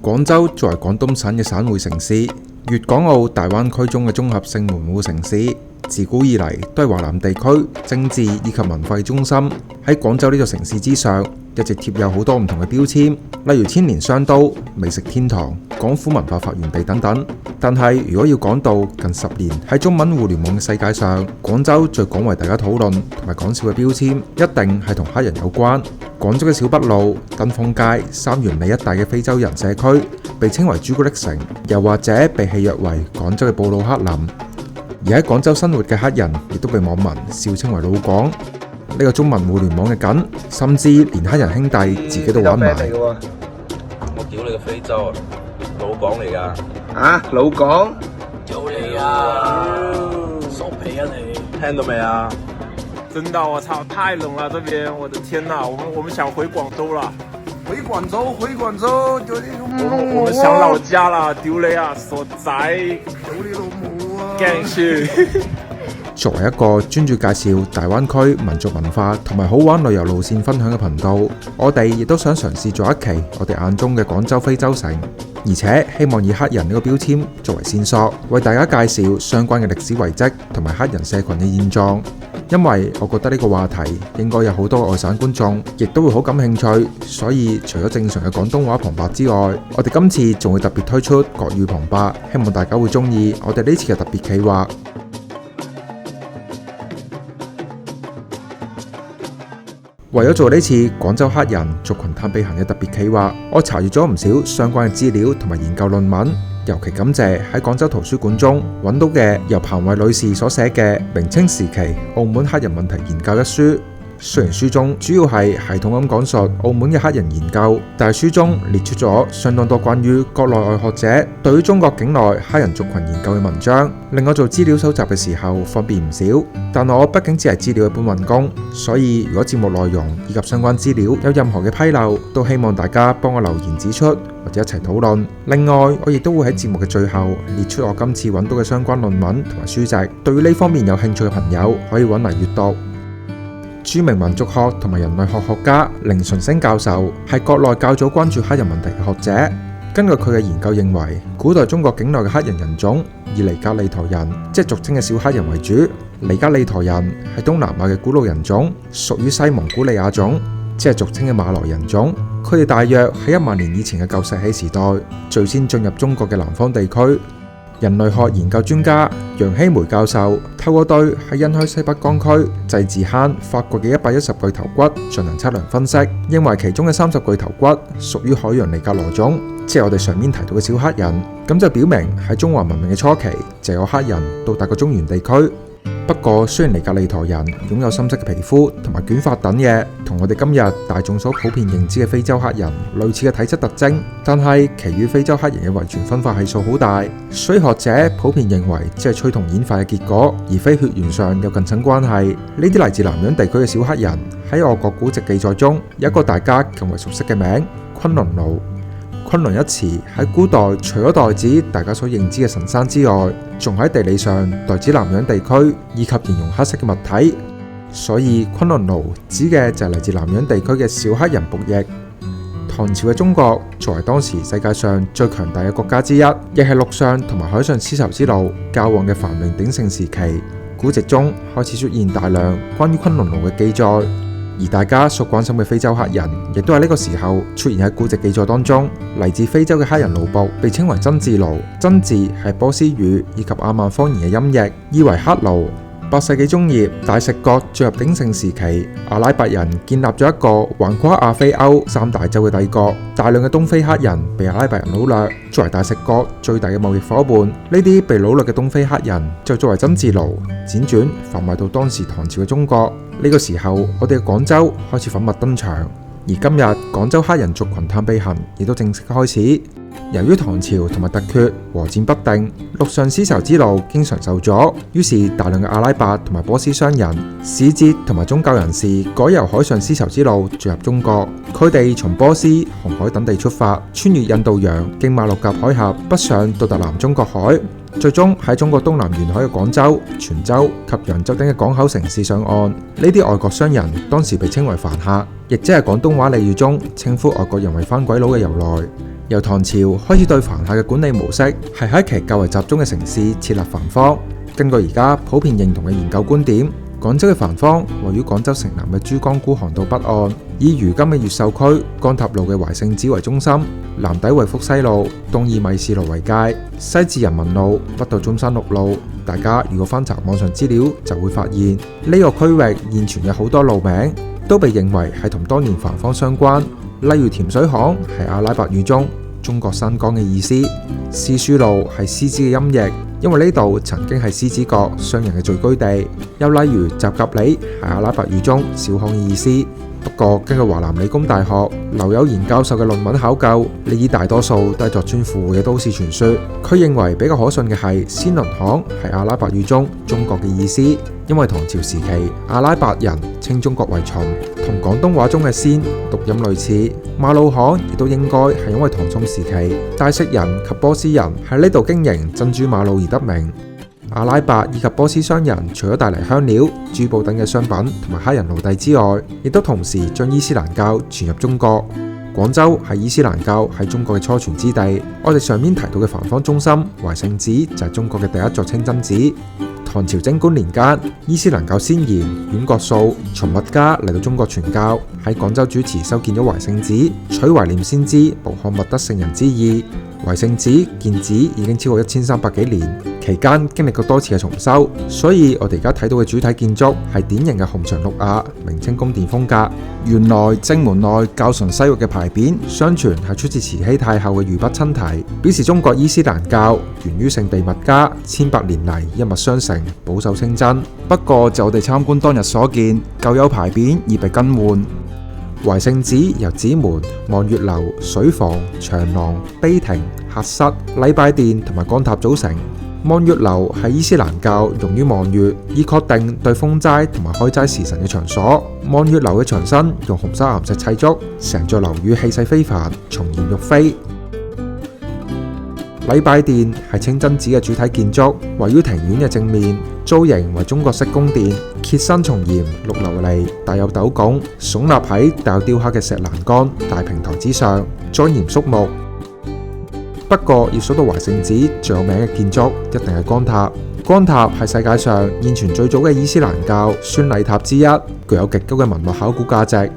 廣州作為廣東省嘅省會城市，粵港澳大灣區中嘅綜合性門戶城市，自古以嚟都係華南地區政治以及文化中心。喺廣州呢座城市之上，一直貼有好多唔同嘅標籤，例如千年商都、美食天堂、廣府文化發源地等等。但係如果要講到近10年喺中文互聯網嘅世界上，廣州最廣為大家討論同埋講笑嘅標籤，一定係同黑人有關。廣州嘅小北路、登峰街、三元里一帶嘅非洲人社區，被稱為朱古力城，又或者被戲謔為廣州嘅布魯克林。而喺廣州生活嘅黑人，亦都被網民笑稱為老廣。呢個中文互聯網嘅梗，甚至連黑人兄弟自己都玩埋。我屌你個非洲啊，老廣嚟噶。啊，老廣？屌你啊！收皮啊你！聽到未啊？真的，我操，太冷了這邊，我的天哪！我們想回廣州了。回廣州，我們想老家了，屌你啊，傻仔！屌你老母啊！驚輸。作為一個專注介紹大灣區民族文化同埋好玩旅遊路線分享嘅頻道，我哋亦都想嘗試做一期我哋眼中嘅廣州非洲城，而且希望以黑人呢個標籤作為線索，為大家介紹相關嘅歷史遺跡同埋黑人社群嘅現狀。因為我覺得呢個話題應該有好多外省觀眾亦都會好感興趣，所以除咗正常嘅廣東話旁白之外，我哋今次仲會特別推出國語旁白，希望大家會鍾意我哋呢次嘅特別企劃。為咗做呢次廣州黑人族群探秘行嘅特別企劃，我查閱咗唔少相關嘅資料同埋研究論文，尤其感謝喺廣州圖書館中揾到嘅由彭慧女士所寫嘅《明清時期澳門黑人問題研究》一書。雖然書中主要係系統咁講述澳門嘅黑人研究，但係書中列出咗相當多關於國內外學者對於中國境內黑人族群研究嘅文章，令我做資料搜集嘅時候方便唔少。但我畢竟只係資料嘅搬運工，所以如果節目內容以及相關資料有任何嘅紕漏，都希望大家幫我留言指出或者一齊討論。另外，我亦都會喺節目嘅最後列出我今次揾到嘅相關論文同埋書籍，對於呢方面有興趣嘅朋友可以揾嚟閱讀。著名民族學同埋人類學學家凌純星教授係國內較早關注黑人問題嘅學者。根據佢嘅研究認為，古代中國境內嘅黑人人種以尼格利陀人，即係俗稱嘅小黑人為主。尼格利陀人係東南亞嘅古老人種，屬於西蒙古利亞種，即係俗稱嘅馬來人種。佢哋大約喺1萬年以前嘅舊石器時代最先進入中國嘅南方地區。人類學研究專家楊希梅教授透過對喺殷墟西北江區祭祀坑發掘嘅110具頭骨進行測量分析，認為其中嘅30具頭骨屬於海洋尼格羅種，即係我哋上面提到嘅小黑人。咁就表明喺中華文明嘅初期就有黑人到達過中原地區。不過雖然尼格利陀人擁有深色嘅皮膚同埋捲髮等嘢，同我哋今日大眾所普遍認知嘅非洲黑人類似嘅體質特徵，但係其餘非洲黑人嘅遺傳分化係數好大，所以學者普遍認為只係趨同演化嘅結果，而非血緣上有近親關係。呢啲嚟自南洋地區嘅小黑人喺我國古籍記載中有一個大家更為熟悉嘅名——昆崙奴。昆崙一詞喺古代除咗代指大家所認知嘅神山之外，仲喺地理上代指南洋地區以及形容黑色嘅物體，所以昆崙奴指嘅就係嚟自南洋地區嘅小黑人僕役。唐朝嘅中國作為當時世界上最強大嘅國家之一，亦係陸上同埋海上絲綢之路交往嘅繁榮鼎盛時期，古籍中開始出現大量關於昆崙奴嘅記載。而大家所關心嘅非洲黑人，亦都喺呢個時候出現喺古籍記載當中。嚟自非洲嘅黑人奴僕被稱為真字奴，真字係波斯語以及阿曼方言嘅音譯，意為黑奴。8世紀中葉，大食國進入鼎盛時期，阿拉伯人建立咗一個橫跨亞非歐3大洲嘅帝國，大量嘅東非黑人被阿拉伯人擄掠，作為大食國最大嘅貿易夥伴。呢啲被擄掠嘅東非黑人就作為真字奴，輾轉販賣到當時唐朝嘅中國。呢個時候，我哋嘅廣州開始粉墨登場，而今日廣州黑人族群探秘行亦都正式開始。由於唐朝同埋突厥和戰不定，陸上絲綢之路經常受阻，於是大量嘅阿拉伯同埋波斯商人、使節同埋宗教人士改由海上絲綢之路進入中國。佢哋從波斯、紅海等地出發，穿越印度洋，經馬六甲海峽北上到達南中國海。最終喺中國東南沿海嘅廣州、泉州及揚州等嘅港口城市上岸。呢啲外國商人當時被稱為番客，亦即係廣東話俚語中稱呼外國人為番鬼佬嘅由來。由唐朝開始對番客嘅管理模式係喺其較為集中嘅城市設立番坊。根據而家普遍認同嘅研究觀點，廣州嘅番坊位於廣州城南嘅珠江孤航道北岸，以如今嘅越秀區江塔路嘅懷聖寺為中心，南抵惠福西路，東以米市路為界，西至人民路，北到中山六路。大家如果翻查網上資料，就會發現呢個區域現存有好多路名，都被認為係同當年番坊相關。例如甜水巷係阿拉伯語中中國新疆嘅意思，絲書路係獅子嘅音譯，因為呢度曾經係獅子角商人嘅聚居地。又例如集甲里係阿拉伯語中小巷嘅意思。不過根據華南理工大學劉有賢教授嘅論文考究，呢啲大多數都係作村附會嘅都市傳說。佢認為比較可信嘅係仙倫巷係阿拉伯語中中國嘅意思，因為唐朝時期阿拉伯人稱中國為秦，同廣東話中嘅仙讀音類似。馬路巷亦都應該係因為唐宋時期大食人及波斯人喺呢度經營珍珠馬路而得名。阿拉伯以及波斯商人除咗帶嚟香料、珠寶等嘅商品同埋黑人奴隸之外，亦都同時將伊斯蘭教傳入中國。廣州係伊斯蘭教喺中國嘅初傳之地。我哋上面提到嘅番坊中心懷聖寺就係中國嘅第一座清真寺。唐朝貞觀年間，伊斯蘭教先賢阮國素從麥加嚟到中國傳教，喺廣州主持修建咗懷聖寺，取懷念先知穆罕默德聖人之意。懷聖寺建寺已經超過1300幾年，期間經歷過多次嘅重修，所以我哋而家睇到嘅主體建築係典型嘅紅牆綠瓦明清宮殿風格。原來正門內較純西域嘅牌匾，相傳係出自慈禧太后嘅御筆親題，表示中國伊斯蘭教源於聖地麥加，1000年嚟一脈相承，保守清真。不過就我哋參觀當日所見，舊有牌匾已被更換。懷聖寺由寺門、望月樓、水房、長廊、碑亭、客室、禮拜殿同埋光塔組成。望月樓係伊斯蘭教用於望月，以確定對封齋同埋開齋時辰嘅場所。望月樓嘅牆身用紅砂岩石砌築，成座樓宇氣勢非凡，松嚴玉飛。禮拜殿係清真寺嘅主體建築，位於庭院嘅正面，造型為中國式宮殿，楔身重檐，綠琉璃，帶有斗拱，聳立喺帶有雕刻嘅石欄杆大平台之上，莊嚴肅穆。不過要數到懷聖寺最有名嘅建築，一定係光塔。光塔係世界上現存最早嘅伊斯蘭教宣禮塔之一，具有極高嘅文物考古價值。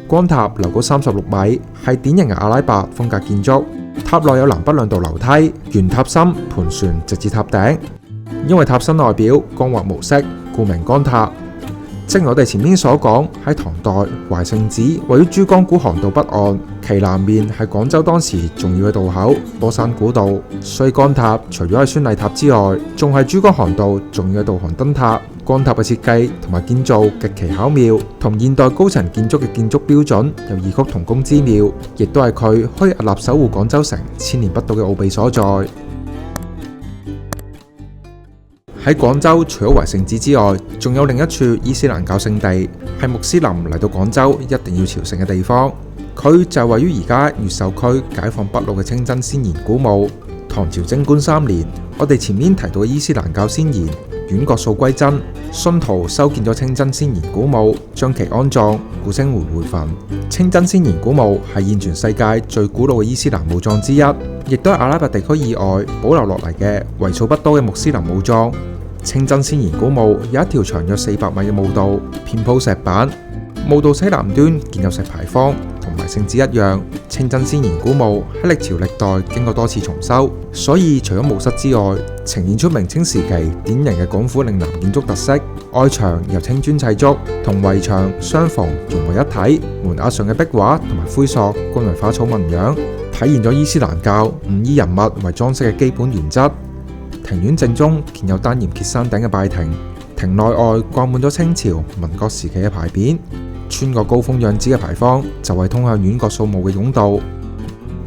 光塔樓高36米，係典型嘅阿拉伯風格建築。塔內有南北兩道樓梯，圓塔心盤旋直至塔頂。因為塔身外表光滑無色，故名光塔。正如我哋前面所講，喺唐代懷聖寺位於珠江孤航道北岸，其南面係廣州當時重要嘅渡口波山古道。所以光塔除咗係宣禮塔之外，仲係珠江航道重要嘅導航燈塔。光塔嘅設計同埋建造極其巧妙，同現代高層建築嘅建築標準有異曲同工之妙，亦都係佢可以屹立守護廣州城1000年不倒嘅奧秘所在。喺廣州，除咗懷聖寺之外，仲有另一處伊斯蘭教聖地，係穆斯林嚟到廣州一定要朝聖嘅地方。佢就位於而家越秀區解放北路嘅清真先賢古墓。唐朝貞觀3年，我哋前面提到嘅伊斯蘭教先賢阮國素歸真，信徒修建咗清真先賢古墓，將其安葬，故稱回回墳。清真先賢古墓係現存世界最古老嘅伊斯蘭墓葬之一，亦都係阿拉伯地區以外保留落嚟嘅為數不多嘅穆斯林墓葬。清真先賢古墓有一條長約400米嘅墓道，遍鋪石板。墓道西南端建有石牌坊，同埋聖寺一樣。清真先賢古墓喺歷朝歷代經過多次重修，所以除咗墓室之外，呈現出明清時期典型嘅廣府嶺南建築特色。外牆由青磚砌築，同圍牆、廂房融為一體。門額上嘅壁畫同埋灰塑均為花草紋樣，體現咗伊斯蘭教唔以人物為裝飾嘅基本原則。庭院正中建有單檐揭山頂嘅拜亭，亭內外掛滿咗清朝、民國時期嘅牌匾。穿過高峰樣子嘅牌坊，就係通向阮國素墓嘅甬道。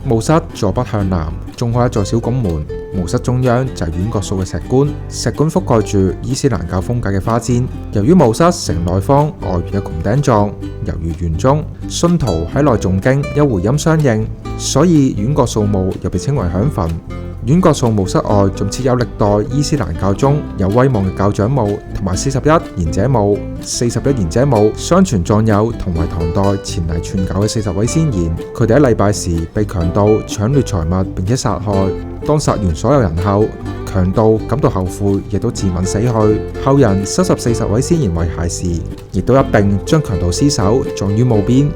墓室坐北向南，中開一座小拱門。墓室中央就係阮國素嘅石棺，石棺覆蓋住伊斯蘭教風格嘅花氈。由於墓室城內方外圓嘅穹頂狀，猶如圓鐘，信徒喺內誦經有回音相應，所以阮國素墓又被稱為響墳。院角掃墓室外仲設有歷代伊斯蘭教中有威望嘅教長墓同埋41賢者墓。41賢者墓相傳葬有同為唐代前嚟傳教嘅40位先賢，佢哋喺禮拜時被強盜搶掠財物並且殺害。當殺完所有人後，強盜感到後悔，亦都自刎死去。後人收拾40位先賢遺骸時，亦都一並將強盜屍首葬於墓邊。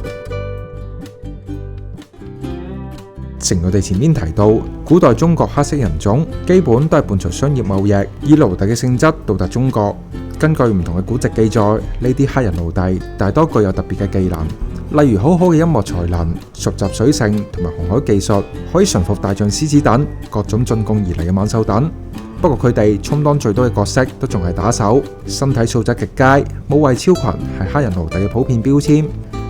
正如我哋前面提到，古代中國黑色人種基本都係伴隨商業貿易，以奴隸嘅性質到達中國。根據唔同嘅古籍記載，呢啲黑人奴隸大多具有特別嘅技能，例如好好嘅音樂才能、熟習水性同埋航海技術，可以馴服大象、獅子等各種進貢而嚟嘅猛獸等。不過佢哋充當最多嘅角色都仲係打手，身體素質極佳，武藝超群係黑人奴隸嘅普遍標籤。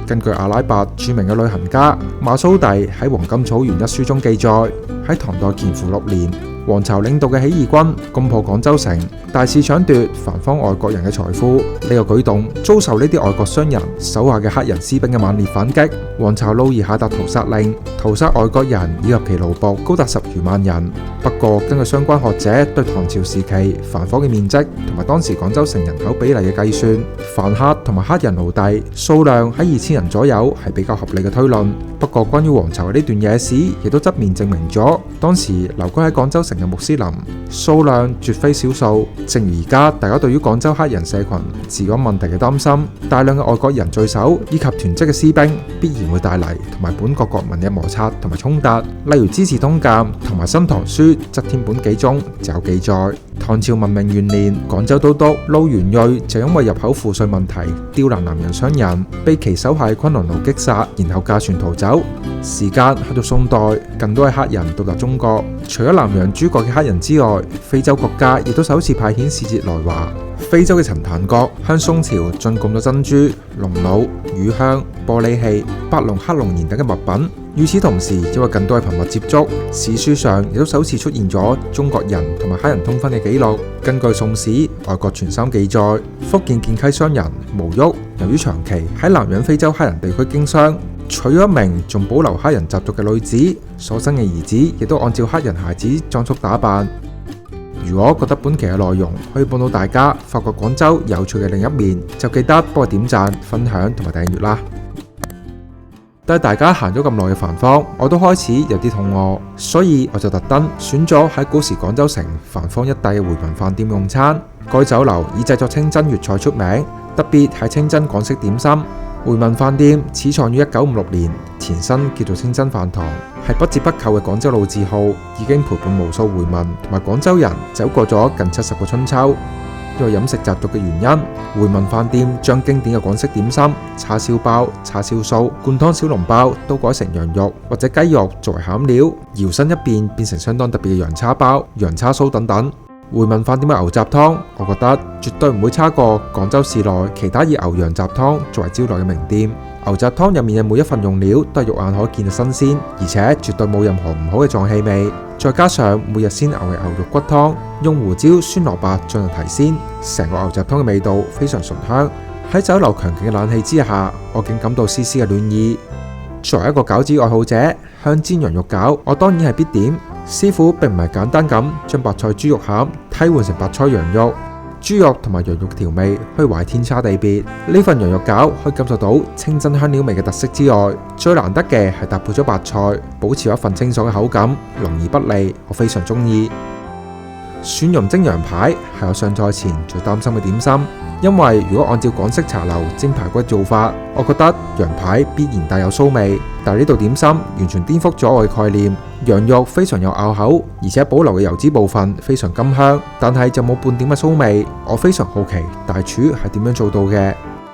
根據阿拉伯著名嘅旅行家馬蘇蒂喺《黃金草原》一書中記載，喺唐代乾符6年，黃巢領導嘅起義軍攻破廣州城，大肆搶奪繁方外國人嘅財富。呢個舉動遭受呢啲外國商人手下嘅黑人士兵嘅猛烈反擊。黃巢怒而下達屠殺令，屠殺外國人以及其奴僕高達10餘萬人。不過根據相關學者對唐朝時期繁火嘅面積同埋當時廣州城人口比例嘅計算，凡客同埋黑人奴隸數量喺2000人左右係比較合理嘅推論。不過關於黃巢嘅呢段野史，亦都側面證明咗當時留居喺廣州城嘅穆斯林數量絕非少數。正如而家大家對於廣州黑人社群治安問題嘅擔心，大量嘅外國人聚首以及囤積嘅私兵，必然會帶嚟同埋本國國民嘅摩擦同埋衝突。例如《資治通鑑》同埋《新唐書·則天本紀》中就有記載，唐朝文明元年，廣州都督陸元銳就因為入口賦稅問題刁難南洋商人，被其手下嘅昆崙奴擊殺，然後駕船逃走。時間去到宋代，更多係黑人到達中國。除咗南洋諸國嘅黑人之外，非洲國家亦都首次派遣使節來華。非洲嘅陳壇國向宋朝進貢咗珍珠、龍腦、乳香、玻璃器、白龍、黑龍鹽等嘅物品。與此同時，因為更多嘅頻密接觸，史書上亦都首次出現咗中國人同埋黑人通婚嘅記錄。根據《宋史·外國傳三》記載，福建建溪商人毛旭由於長期喺南洋非洲黑人地區經商，娶咗一名仲保留黑人習俗嘅女子，所生嘅兒子亦都按照黑人孩子裝束打扮。如果覺得本期嘅內容可以幫到大家發覺廣州有趣嘅另一面，就記得幫我點讚、分享同埋訂閱啦。但係大家行咗咁耐嘅繁坊，我都開始有啲肚餓，所以我就特登選咗喺古時廣州城繁坊一帶嘅回民飯店用餐。該酒樓以製作清真粵菜出名，特別係清真港式點心。回民飯店始創於1956年，前身叫做清真飯堂，係不折不扣嘅廣州老字號，已經陪伴無數回民同埋廣州人走過咗近70個春秋。因為飲食習俗嘅原因，回民飯店將經典嘅廣式點心、叉燒包、叉燒酥、灌湯小籠包都改成羊肉或者雞肉作為餡料，搖身一變成相當特別嘅羊叉包、羊叉酥等等。回民飯店嘅牛雜湯，我覺得絕對唔會差過廣州市內其他以牛羊雜湯作為招徠嘅名店。牛雜湯入面嘅每一份用料都係肉眼可見嘅新鮮，而且絕對冇任何唔好嘅臟氣味。再加上每日鮮牛嘅牛肉骨湯，用胡椒、酸蘿蔔進行提鮮，成個牛雜湯嘅味道非常醇香。喺酒樓強勁嘅冷氣之下，我竟感到絲絲嘅暖意。作為一個餃子愛好者，香煎羊肉餃我當然係必點。師傅並唔係簡單咁將白菜豬肉餡替換成白菜羊肉，豬肉同埋羊肉調味可以話係天差地別。呢份羊肉餃可以感受到清真香料味嘅特色之外，最難得嘅係搭配咗白菜，保持一份清爽嘅口感，濃而不膩，我非常中意。蒜蓉蒸羊排係我上菜前最擔心嘅點心，因為如果按照港式茶樓蒸排骨做法，我覺得羊排必然帶有騷味，但係呢道點心完全顛覆咗我嘅概念。羊肉非常有咬口，而且保留嘅油脂部分非常甘香，但係就冇半點嘅騷味。我非常好奇大廚係點樣做到嘅。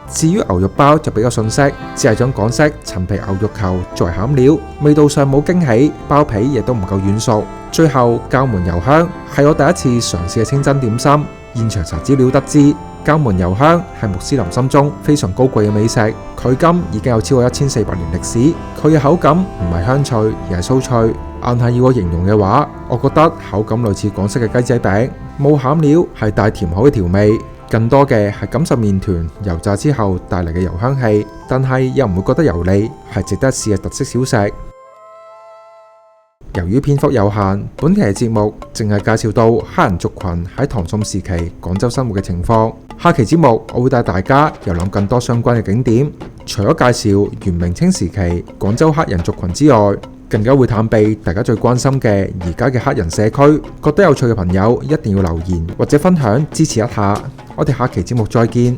至於牛肉包就比較遜色，只係將港式陳皮牛肉球作為餡料，味道上冇驚喜，包皮亦都唔夠軟熟。最後蕎門油香係我第一次嘗試嘅清真點心。現場查資料得知，蕎門油香係穆斯林心中非常高貴嘅美食，距今已經有超過1400年歷史。佢嘅口感唔係香脆，而係酥脆。硬係要我形容嘅話，我覺得口感類似港式嘅雞仔餅，冇餡料，係帶甜口嘅調味，更多嘅係感受麵團油炸之後帶嚟嘅油香氣，但係又唔會覺得油膩，係值得試嘅特色小食。由於篇幅有限，本期嘅節目淨係介紹到黑人族群喺唐宋時期廣州生活嘅情況。下期節目我會帶大家遊覽更多相關嘅景點，除咗介紹元明清時期廣州黑人族群之外，更加會探秘大家最關心嘅而家嘅黑人社區。覺得有趣嘅朋友一定要留言或者分享支持一下。我哋下期節目再見。